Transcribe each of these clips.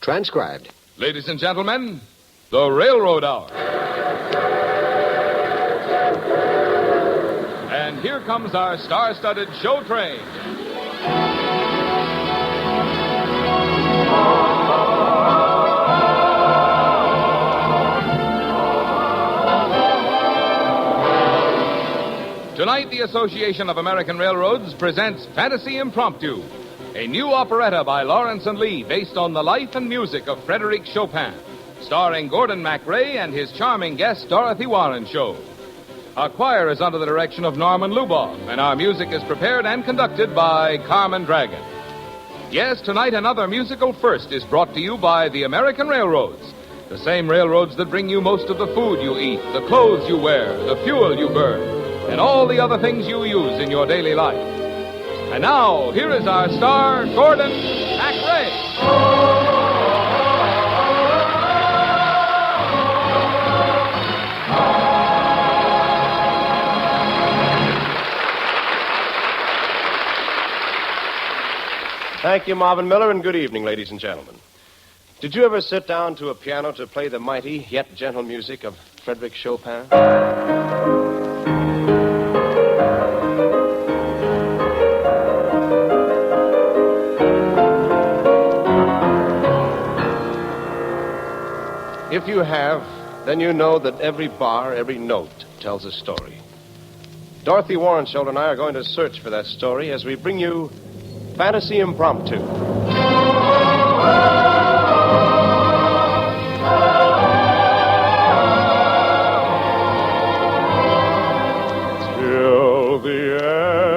Transcribed. Ladies and gentlemen, the Railroad Hour. And here comes our star-studded show train. Tonight, the Association of American Railroads presents Fantasy Impromptu, a new operetta by Lawrence and Lee based on the life and music of Frédéric Chopin, starring Gordon MacRae and his charming guest, Dorothy Warren Show. Our choir is under the direction of Norman Luboff, and our music is prepared and conducted by Carmen Dragon. Yes, tonight another musical first is brought to you by the American Railroads, the same railroads that bring you most of the food you eat, the clothes you wear, the fuel you burn, and all the other things you use in your daily life. And now, here is our star, Gordon MacRae. Thank you, Marvin Miller, and good evening, ladies and gentlemen. Did you ever sit down to a piano to play the mighty yet gentle music of Frédéric Chopin? If you have, then you know that every bar, every note tells a story. Dorothy Warren Shoulder and I are going to search for that story as we bring you Fantasy Impromptu. Till the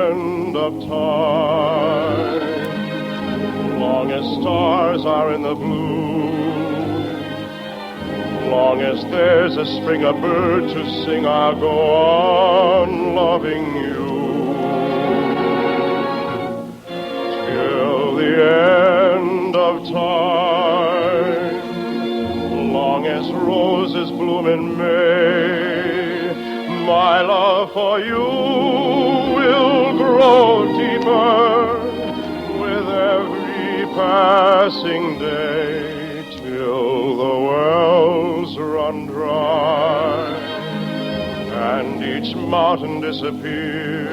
end of time, long as stars are in the blue, long as there's a spring of bird to sing, I'll go on loving you. Till the end of time, long as roses bloom in May, my love for you will grow deeper with every passing day. Till the wells run dry and each mountain disappears,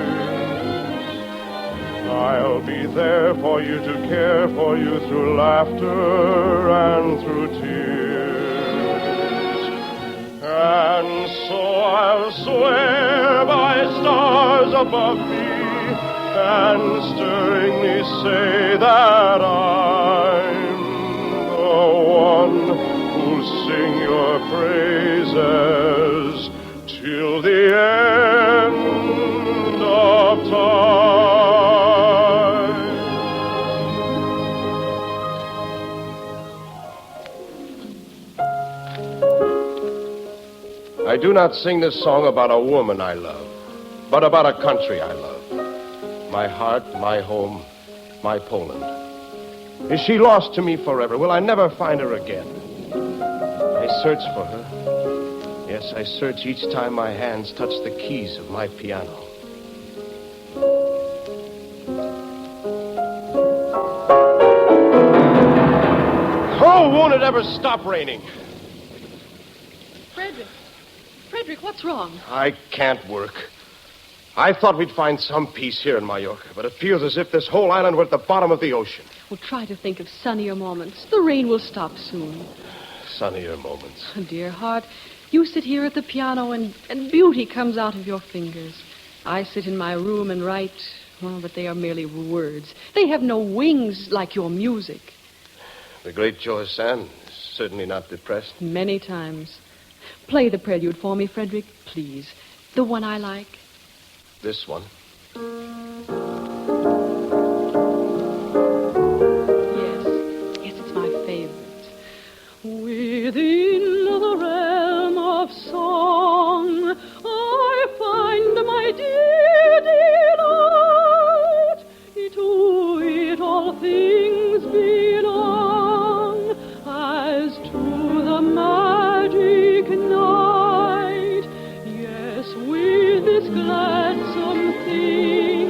I'll be there for you to care for you through laughter and through tears. And so I'll swear by stars above me and stirringly say that I'm the one who'll sing your praises till the end of time. I do not sing this song about a woman I love, but about a country I love. My heart, my home, my Poland. Is she lost to me forever? Will I never find her again? I search for her. Yes, I search each time my hands touch the keys of my piano. Oh, won't it ever stop raining? Frederick, what's wrong? I can't work. I thought we'd find some peace here in Mallorca, but it feels as if this whole island were at the bottom of the ocean. Well, try to think of sunnier moments. The rain will stop soon. Sunnier moments. Oh, dear heart, you sit here at the piano and beauty comes out of your fingers. I sit in my room and write, well, but they are merely words. They have no wings like your music. The great George Sand is certainly not depressed. Many times. Play the prelude for me, Frederick, please. The one I like. This one. Yes, it's my favorite. Within the realm of song, I find my dear delight. To it all things belong, as to the magic night. Yes, with this gladsome thing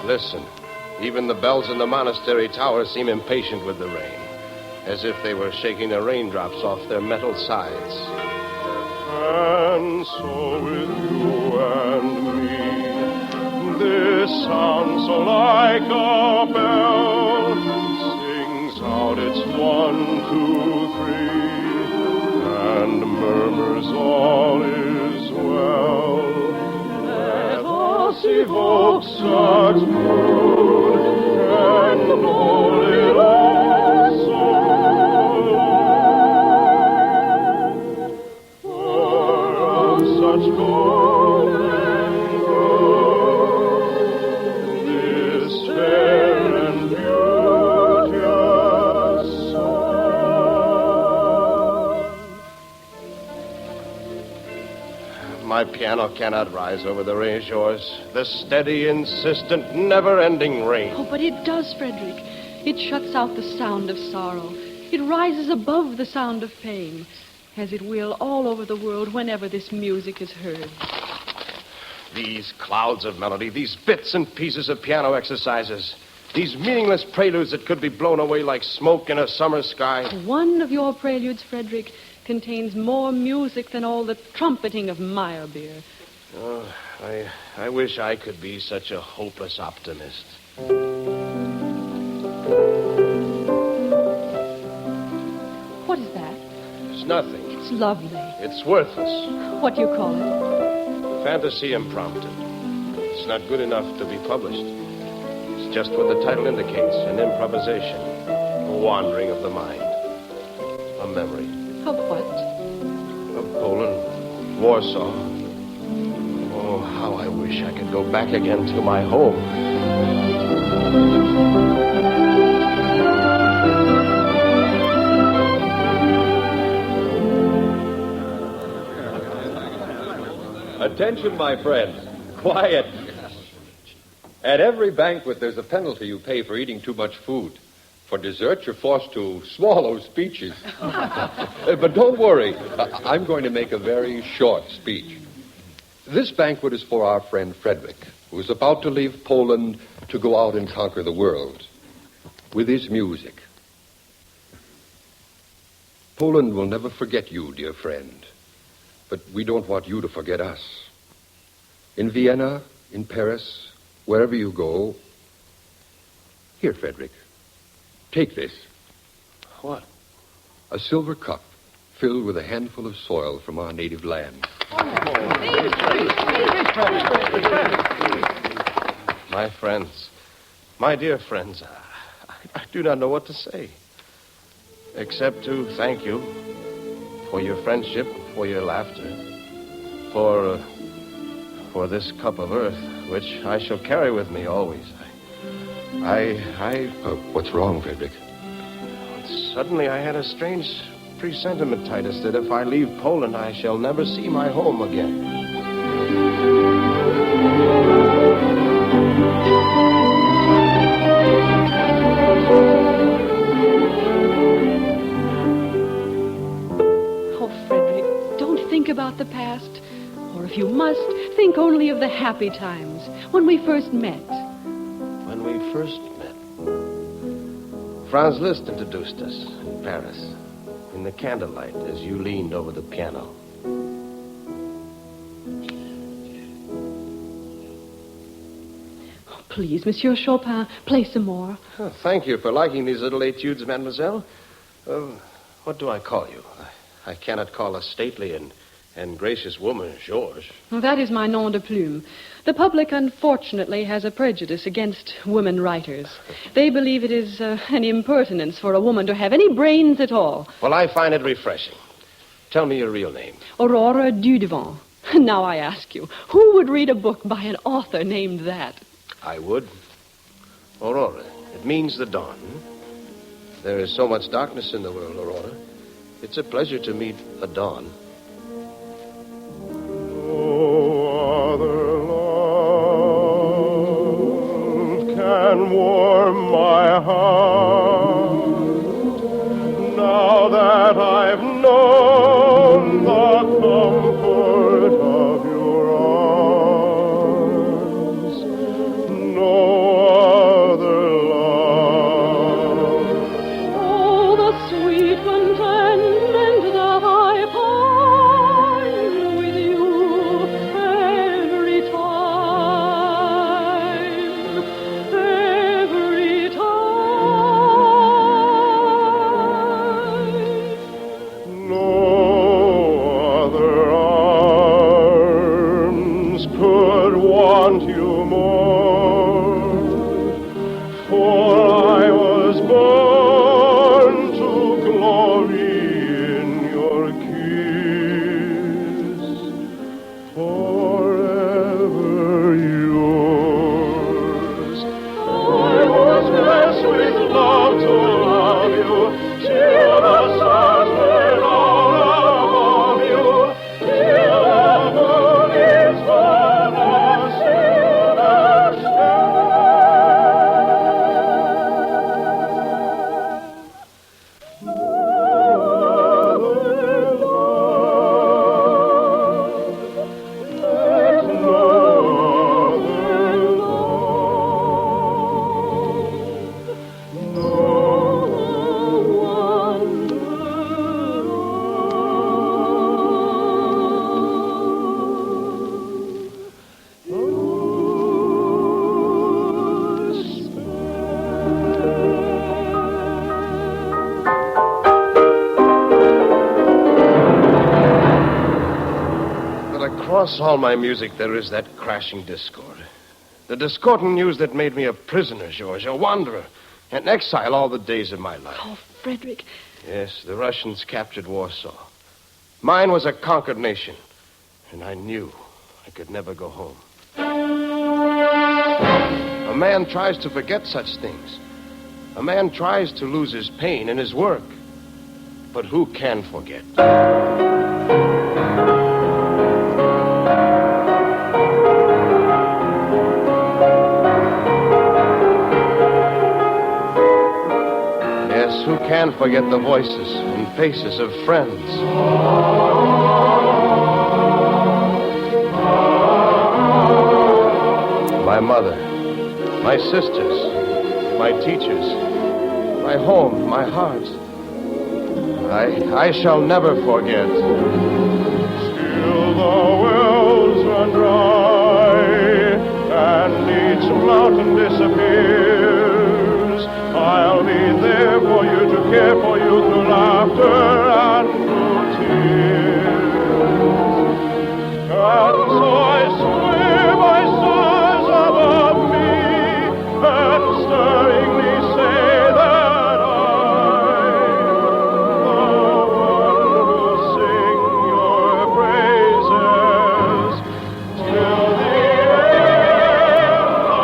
Listen. Even the bells in the monastery tower seem impatient with the rain, as if they were shaking the raindrops off their metal sides. And so with you and me, this sounds so like a bell, sings out its 1, 2, 3, and murmurs all is well. Let us evoke such mood and hold it also. Such golden growth, this fair and beauteous song. My piano cannot rise over the rain shores. The steady, insistent, never-ending rain. Oh, but it does, Frederick. It shuts out the sound of sorrow. It rises above the sound of pain, as it will all over the world whenever this music is heard. These clouds of melody, these bits and pieces of piano exercises, these meaningless preludes that could be blown away like smoke in a summer sky. One of your preludes, Frederick, contains more music than all the trumpeting of Meyerbeer. Oh, I wish I could be such a hopeless optimist. What is that? It's nothing. It's lovely. It's worthless. What do you call it? Fantasy Impromptu. It's not good enough to be published. It's just what the title indicates, an improvisation, a wandering of the mind, a memory. Of what? Of Poland, Warsaw. Oh, how I wish I could go back again to my home. Attention, my friends. Quiet. At every banquet, there's a penalty you pay for eating too much food. For dessert, you're forced to swallow speeches. But don't worry. I'm going to make a very short speech. This banquet is for our friend Frederick, who is about to leave Poland to go out and conquer the world with his music. Poland will never forget you, dear friend. But we don't want you to forget us. In Vienna, in Paris, wherever you go. Here, Frederick, take this. What? A silver cup filled with a handful of soil from our native land. My friends, my dear friends, I do not know what to say, except to thank you for your friendship, for your laughter, for this cup of earth, which I shall carry with me always. What's wrong, Frederick? Suddenly I had a strange presentiment, Titus, that if I leave Poland, I shall never see my home again. Oh, Frederick, don't think about the past. Or if you must, think only of the happy times, when we first met. When we first met? Franz Liszt introduced us in Paris, in the candlelight, as you leaned over the piano. Oh, please, Monsieur Chopin, play some more. Oh, thank you for liking these little etudes, mademoiselle. What do I call you? I cannot call a stately and gracious woman Georges. That is my nom de plume. The public, unfortunately, has a prejudice against women writers. They believe it is an impertinence for a woman to have any brains at all. Well, I find it refreshing. Tell me your real name. Aurora Dudevant. Now I ask you, who would read a book by an author named that? I would. Aurora. It means the dawn. There is so much darkness in the world, Aurora. It's a pleasure to meet a dawn. And warm my heart now that I've known the comfort of your arms. No could want you more, for I was born to glory in your kiss, forever yours. I was blessed with love to love you, till the stars were all above you, till the moon is on the silver Across all my music, there is that crashing discord. The discordant news that made me a prisoner, George, a wanderer, an exile all the days of my life. Oh, Frederick. Yes, the Russians captured Warsaw. Mine was a conquered nation, and I knew I could never go home. A man tries to forget such things. A man tries to lose his pain in his work. But who can forget? Who can forget the voices and faces of friends? My mother, my sisters, my teachers, my home, my heart. I shall never forget. Still the wells run dry, and each mountain disappears. I'll be there for you, to care for you through laughter and through tears. And so I swear by stars above me, and stirringly say that I, the one who sing your praises till the end of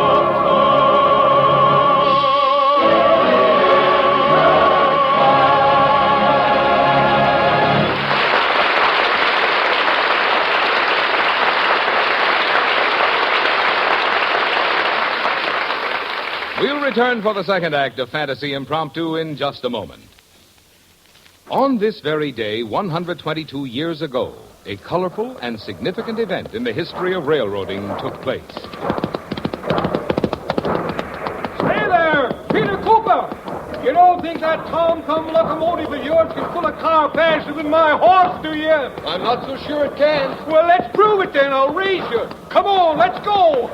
We'll return for the second act of Fantasy Impromptu in just a moment. On this very day, 122 years ago, a colorful and significant event in the history of railroading took place. Hey there, Peter Cooper! You don't think that tom-thumb locomotive of yours can pull a car faster than my horse, do you? I'm not so sure it can. Well, let's prove it then. I'll raise you. Come on, let's go.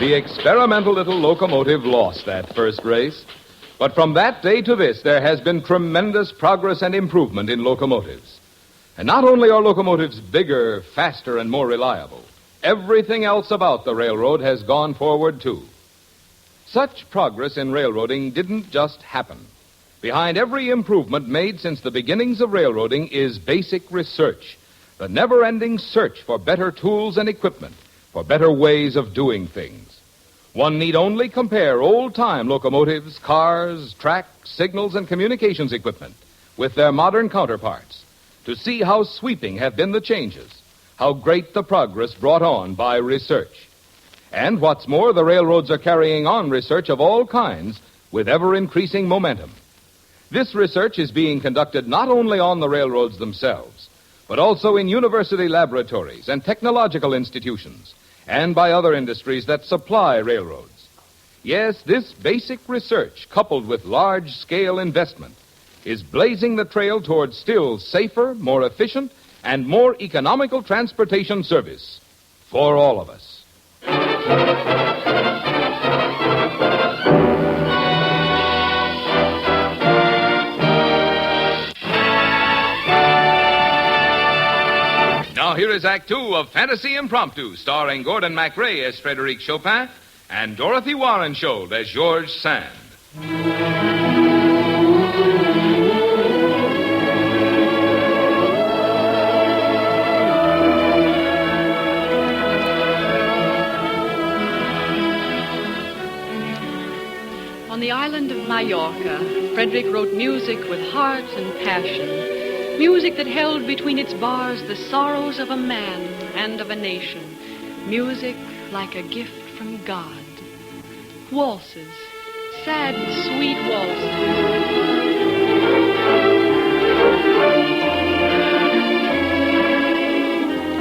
The experimental little locomotive lost that first race. But from that day to this, there has been tremendous progress and improvement in locomotives. And not only are locomotives bigger, faster, and more reliable, everything else about the railroad has gone forward, too. Such progress in railroading didn't just happen. Behind every improvement made since the beginnings of railroading is basic research, the never-ending search for better tools and equipment, for better ways of doing things. One need only compare old-time locomotives, cars, tracks, signals, and communications equipment with their modern counterparts to see how sweeping have been the changes, how great the progress brought on by research. And what's more, the railroads are carrying on research of all kinds with ever-increasing momentum. This research is being conducted not only on the railroads themselves, but also in university laboratories and technological institutions, and by other industries that supply railroads. Yes, this basic research, coupled with large-scale investment, is blazing the trail towards still safer, more efficient, and more economical transportation service for all of us. Now, here is Act Two of Fantasy Impromptu, starring Gordon MacRae as Frédéric Chopin and Dorothy Warrenshold as Georges Sand. On the island of Mallorca, Frederick wrote music with heart and passion. Music that held between its bars the sorrows of a man and of a nation. Music like a gift from God. Waltzes, sad, sweet waltzes.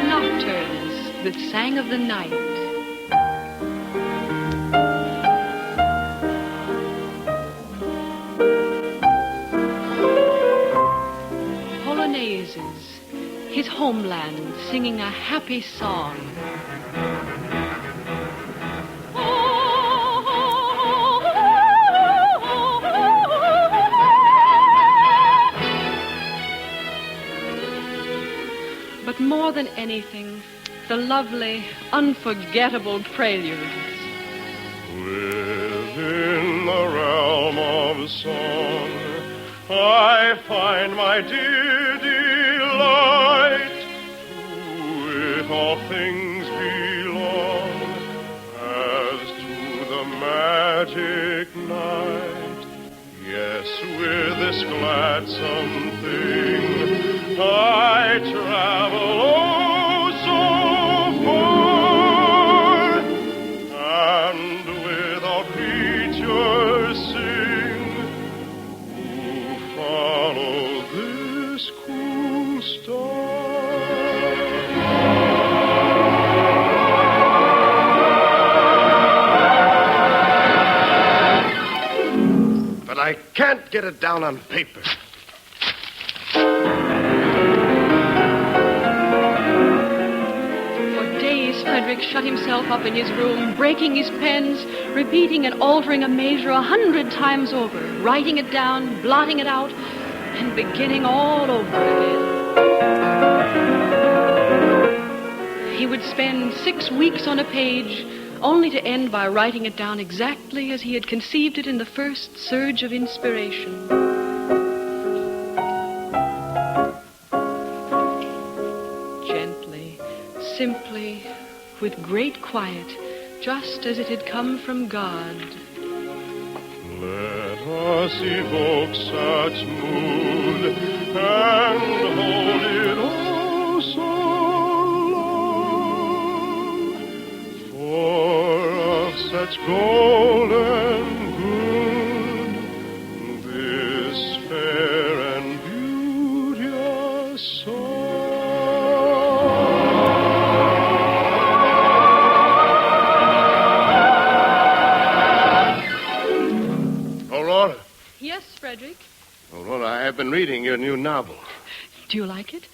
Nocturnes that sang of the night. His homeland singing a happy song. But more than anything, the lovely, unforgettable preludes. Within the realm of song, I find my dear delight. To it all things belong, as to the magic night. Yes, with this gladsome thing, I travel oh so far, and without creatures sing, who follow this cool star. But I can't get it down on paper. Frederick shut himself up in his room, breaking his pens, repeating and altering a measure 100 times over, writing it down, blotting it out, and beginning all over again. He would spend 6 weeks on a page, only to end by writing it down exactly as he had conceived it in the first surge of inspiration. Gently, simply, with great quiet, just as it had come from God. Let us evoke such mood and hold it oh so long, for of such golden good this fair and beauteous song. Yes, Frederick? Aurora, I have been reading your new novel. Do you like it?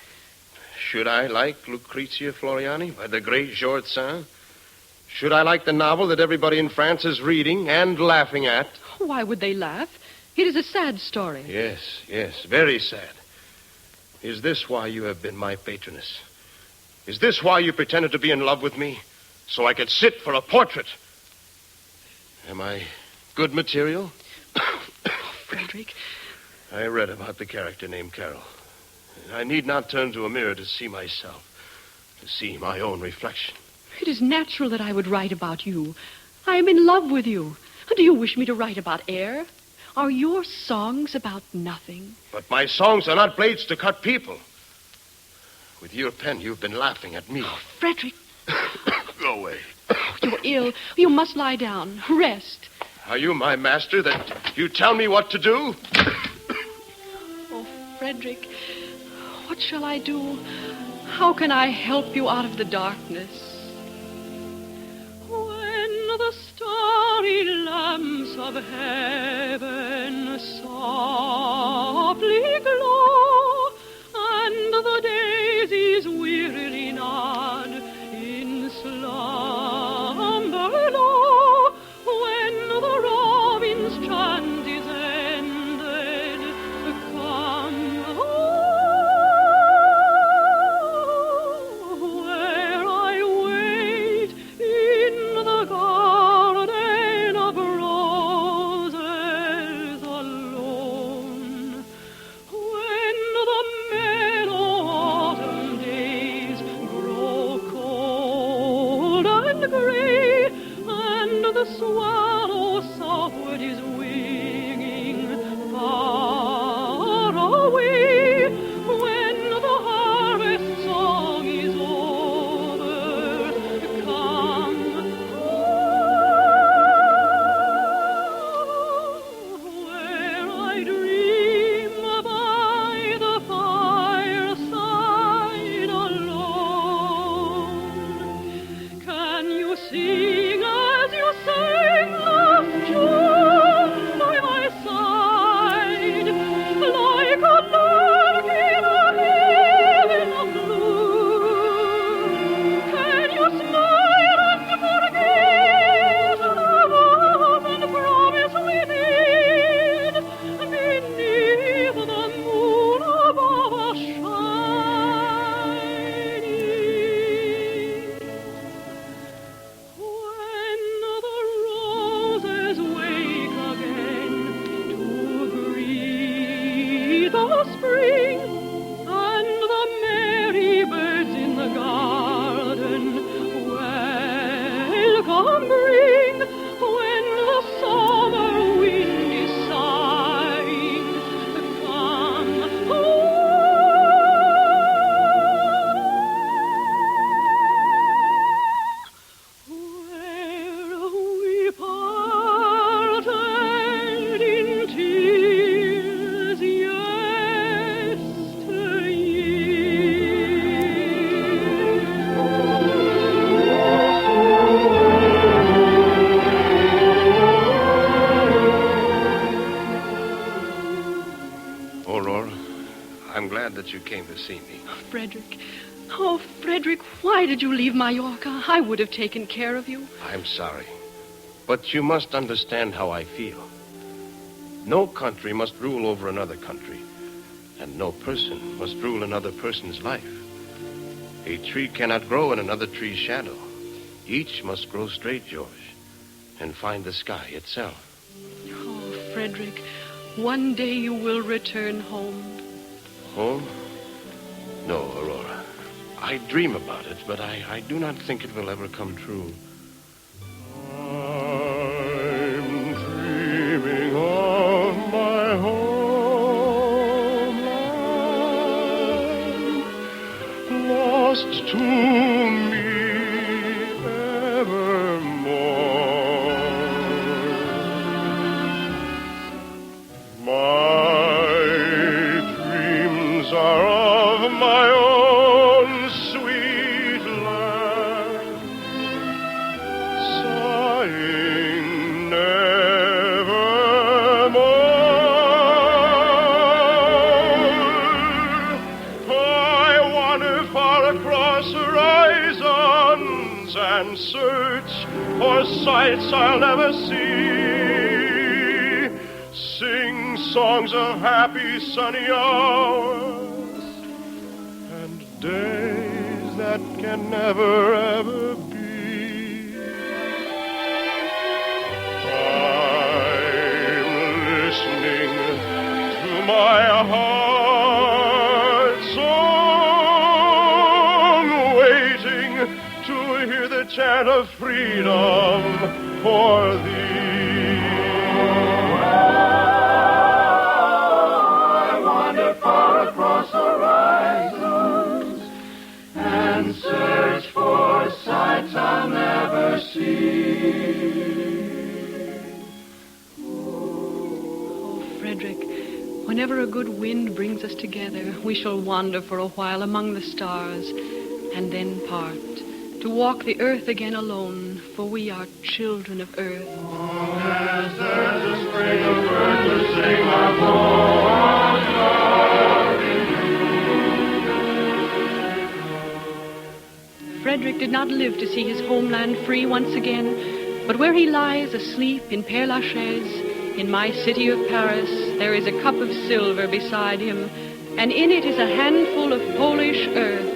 Should I like Lucrezia Floriani by the great Georges Sand? Should I like the novel that everybody in France is reading and laughing at? Why would they laugh? It is a sad story. Yes, very sad. Is this why you have been my patroness? Is this why you pretended to be in love with me? So I could sit for a portrait? Am I good material? Frederick. I read about the character named Carol. I need not turn to a mirror to see myself, to see my own reflection. It is natural that I would write about you. I am in love with you. Do you wish me to write about air? Are your songs about nothing? But my songs are not blades to cut people. With your pen, you've been laughing at me. Oh, Frederick. Go away. You're ill. You must lie down. Rest. Are you my master that you tell me what to do? Oh, Frederick, what shall I do? How can I help you out of the darkness? When the starry lamps of heaven softly glow, and the daisies wearily nod in slumber low, when the robin's chant is ended, come, oh, Frederick. Oh, Frederick, why did you leave Mallorca? I would have taken care of you. I'm sorry. But you must understand how I feel. No country must rule over another country. And no person must rule another person's life. A tree cannot grow in another tree's shadow. Each must grow straight, George, and find the sky itself. Oh, Frederick, one day you will return home. Home? No, Aurora. I dream about it, but I do not think it will ever come true. I'm dreaming of my homeland, lost to me evermore. My dreams are of my own sweet land, sighing nevermore. I wander far across horizons and search for sights I'll never see. Sing songs of happy sunny hours and days that can never ever be. I'm listening to my heart's song, waiting to hear the chant of freedom for thee. I wander far across horizons and search for sights I'll never see. Oh, Frederick, whenever a good wind brings us together, we shall wander for a while among the stars and then part, to walk the earth again alone, for we are children of earth. As there's a spring of birds to sing our voice in Frederick did not live to see his homeland free once again, but where he lies asleep in Père Lachaise, in my city of Paris, there is a cup of silver beside him, and in it is a handful of Polish earth.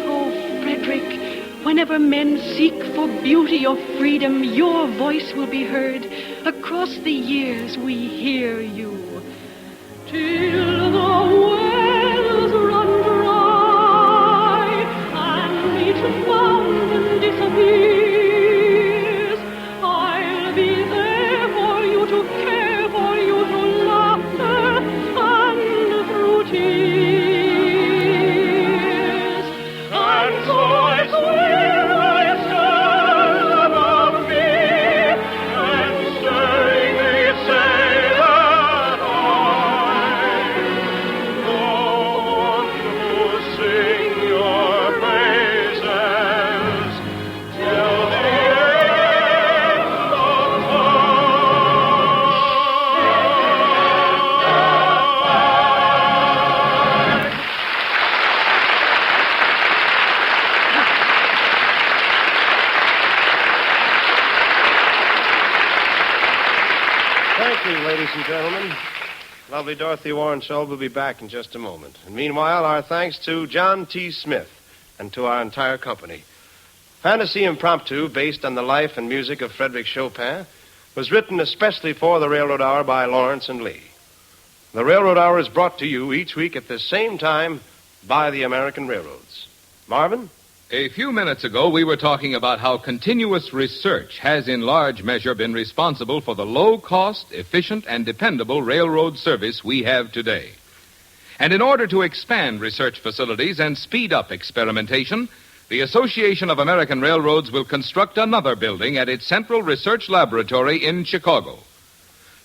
Oh, Frederick, whenever men seek for beauty or freedom, your voice will be heard. Across the years we hear you. Till the wells run dry and each fountain disappears, I'll be there for you to care, for you to laughter and through tears. And so I swear by stars above me, and stirring they say that I'm the one who sing your praises till the end of time. Thank you, ladies and gentlemen. Lovely Dorothy Warrenshall will be back in just a moment. And meanwhile, our thanks to John T. Smith and to our entire company. Fantasy Impromptu, based on the life and music of Frederick Chopin, was written especially for the Railroad Hour by Lawrence and Lee. The Railroad Hour is brought to you each week at the same time by the American Railroads. Marvin? A few minutes ago, we were talking about how continuous research has in large measure been responsible for the low-cost, efficient, and dependable railroad service we have today. And in order to expand research facilities and speed up experimentation, the Association of American Railroads will construct another building at its Central Research Laboratory in Chicago.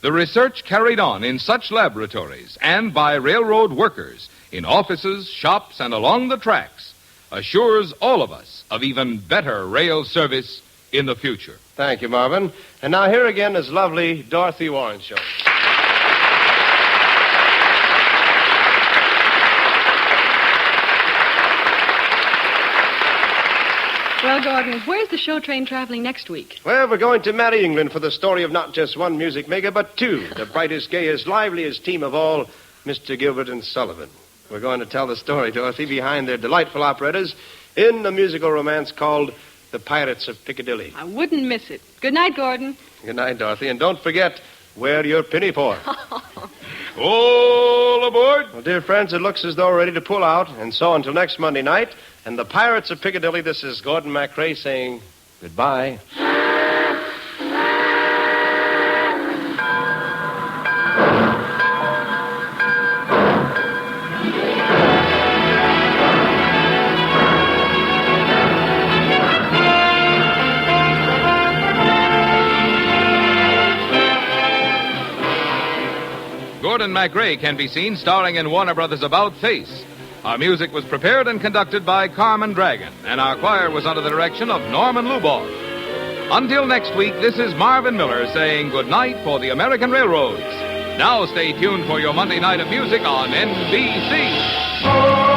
The research carried on in such laboratories and by railroad workers in offices, shops, and along the tracks assures all of us of even better rail service in the future. Thank you, Marvin. And now here again is lovely Dorothy Warrenshall. Well, Gordon, where's the show train traveling next week? Well, we're going to Merry England for the story of not just one music maker, but two. The brightest, gayest, liveliest team of all, Mr. Gilbert and Sullivan. We're going to tell the story, Dorothy, behind their delightful operettas in a musical romance called The Pirates of Piccadilly. I wouldn't miss it. Good night, Gordon. Good night, Dorothy. And don't forget, wear your pinny for. All aboard! Well, dear friends, it looks as though we're ready to pull out. And so until next Monday night, and The Pirates of Piccadilly, this is Gordon MacRae saying goodbye. Gordon MacRae can be seen starring in Warner Brothers' About Face. Our music was prepared and conducted by Carmen Dragon, and our choir was under the direction of Norman Luboff. Until next week, this is Marvin Miller saying good night for the American Railroads. Now stay tuned for your Monday night of music on NBC.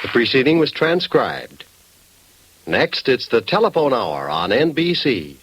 The preceding was transcribed. Next, it's the Telephone Hour on NBC.